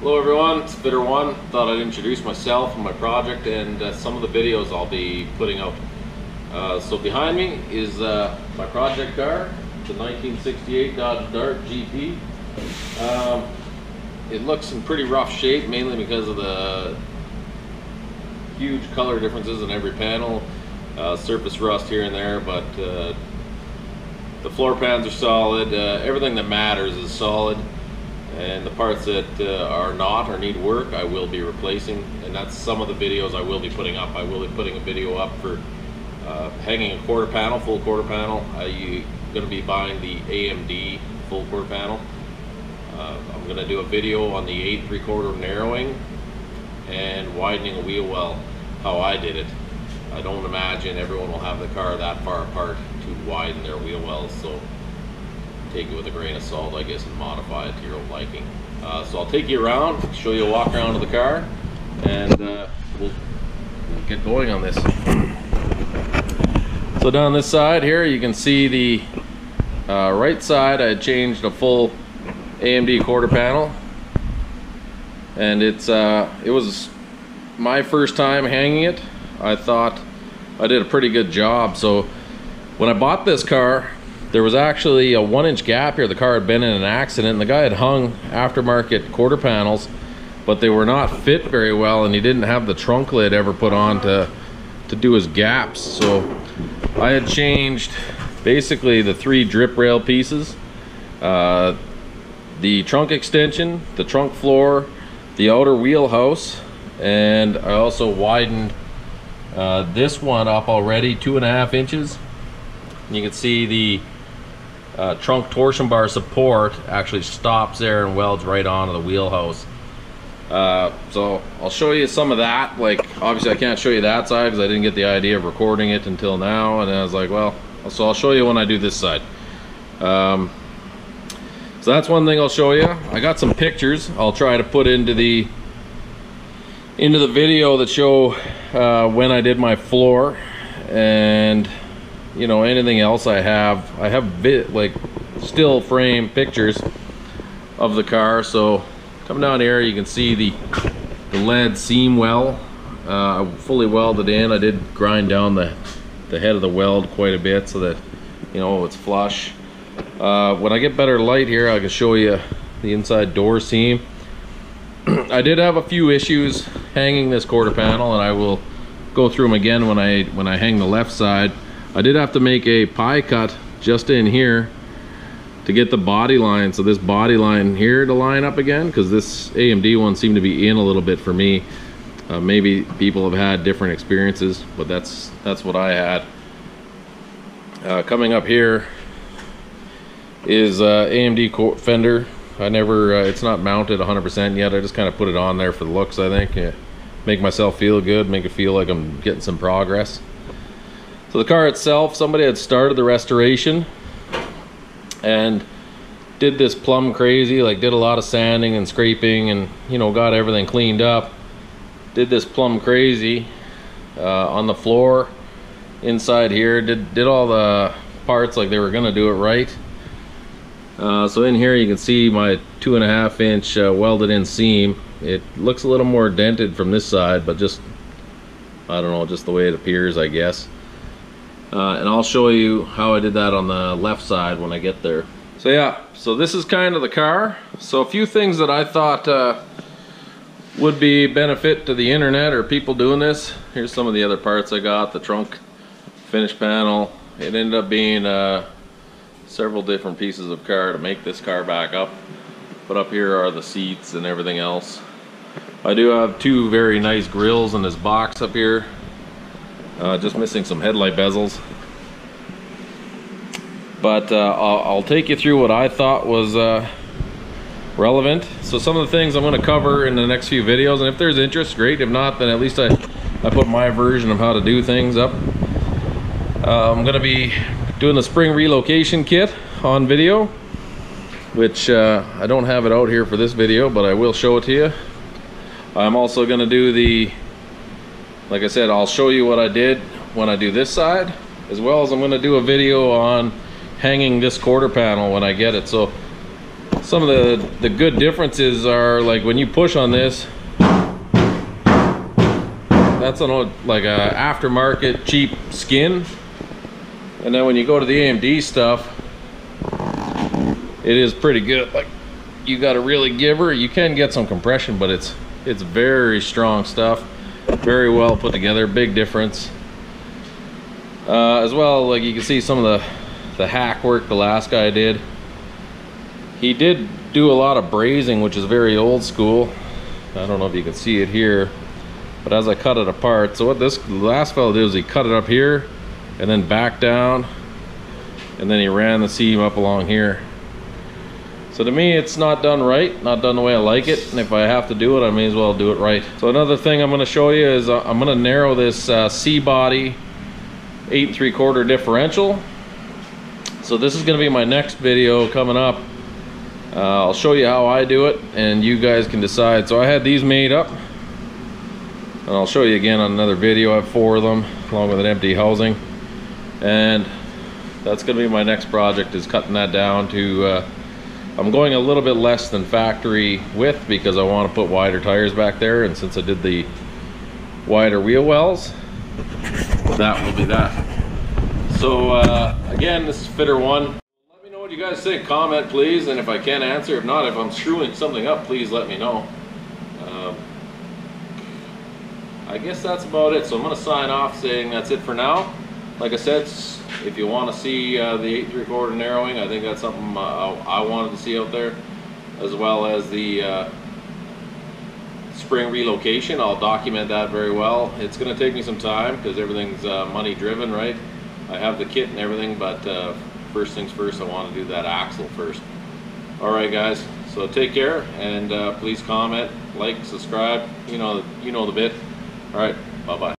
Hello everyone, it's Fitter One. Thought I'd introduce myself and my project and some of the videos I'll be putting out. So behind me is my project car, the 1968 Dodge Dart GP. It looks in pretty rough shape, mainly because of the huge color differences in every panel, surface rust here and there, but the floor pans are solid. Everything that matters is solid. And the parts that are not or need work, I will be replacing, and that's some of the videos I will be putting up. I will be putting a video up for hanging a quarter panel, full quarter panel. I'm going to be buying the AMD full quarter panel. I'm going to do a video on the 8 3/4 narrowing and widening a wheel well, how I did it. I don't imagine everyone will have the car that far apart to widen their wheel wells, so take it with a grain of salt, I guess, and modify it to your own liking. So I'll take you around, show you a walk around of the car, and we'll get going on this. So down this side here, you can see the right side. I changed a full AMD quarter panel, and it was my first time hanging it. I thought I did a pretty good job. So when I bought this car, there was actually a 1-inch gap here. The car had been in an accident, and the guy had hung aftermarket quarter panels, but they were not fit very well, and he didn't have the trunk lid ever put on to do his gaps. So I had changed basically the 3 drip rail pieces, the trunk extension, the trunk floor, the outer wheelhouse, and I also widened this one up already 2.5 inches. You can see the trunk torsion bar support actually stops there and welds right onto the wheelhouse. So I'll show you some of that. Like, obviously I can't show you that side because I didn't get the idea of recording it until now, and I was like, well, so I'll show you when I do this side. So that's one thing I'll show you. I got some pictures I'll try to put into the video that show when I did my floor, and you know, anything else I have like still frame pictures of the car. So coming down here, you can see the lead seam well, fully welded in. I did grind down the head of the weld quite a bit so that, you know, it's flush. When I get better light here, I can show you the inside door seam. I did have a few issues hanging this quarter panel, and I will go through them again when I hang the left side. I did have to make a pie cut just in here to get the body line, so this body line here to line up again, because this AMD one seemed to be in a little bit for me. Maybe people have had different experiences, but that's what I had. Coming up here is AMD fender. I never, it's not mounted 100% yet. I just kind of put it on there for the looks, I think. Yeah. Make myself feel good, make it feel like I'm getting some progress. So the car itself, somebody had started the restoration and did this plumb crazy, like did a lot of sanding and scraping and, you know, got everything cleaned up. Did this plumb crazy on the floor inside here, did all the parts like they were gonna do it right. So in here you can see my 2.5 inch welded in seam. It looks a little more dented from this side, but just, I don't know, just the way it appears, I guess. And I'll show you how I did that on the left side when I get there. So yeah, so this is kind of the car. So a few things that I thought would be benefit to the internet or people doing this. Here's some of the other parts I got. The trunk finish panel. It ended up being several different pieces of car to make this car back up. But up here are the seats and everything else. I do have 2 very nice grills in this box up here. Just missing some headlight bezels, but I'll take you through what I thought was relevant. So some of the things I'm going to cover in the next few videos, and if there's interest, great. If not, then at least I put my version of how to do things up. I'm going to be doing the spring relocation kit on video, which I don't have it out here for this video, but I will show it to you. I'm also going to do the, like I said, I'll show you what I did when I do this side, as well as I'm going to do a video on hanging this quarter panel when I get it. So Some of the good differences are, like when you push on this, that's an like a aftermarket cheap skin, and then when you go to the AMD stuff, it is pretty good. Like, you got to really give her. You can get some compression, but it's very strong stuff, very well put together. Big difference. As well, like you can see some of the hack work the last guy did. He did do a lot of brazing, which is very old school. I don't know if you can see it here, but as I cut it apart, so what this last fellow did was he cut it up here and then back down, and then he ran the seam up along here. So to me, it's not done right, not done the way I like it, and if I have to do it, I may as well do it right. So another thing I'm going to show you is I'm going to narrow this C-body 8 3/4 differential. So this is going to be my next video coming up. I'll show you how I do it, and you guys can decide. So I had these made up, and I'll show you again on another video. I have 4 of them along with an empty housing, and that's going to be my next project, is cutting that down to I'm going a little bit less than factory width because I want to put wider tires back there, and since I did the wider wheel wells, that will be that. So again, this is fitter 1. Let me know what you guys think. Comment please, and if I can answer, if not, if I'm screwing something up, please let me know. I guess that's about it. So I'm going to sign off saying that's it for now. Like I said, if you want to see the 8 3/4 narrowing, I think that's something I wanted to see out there, as well as the spring relocation. I'll document that very well. It's going to take me some time because everything's money driven, right? I have the kit and everything, but first things first, I want to do that axle first. All right, guys. So take care, and please comment, like, subscribe. You know the bit. All right. Bye bye.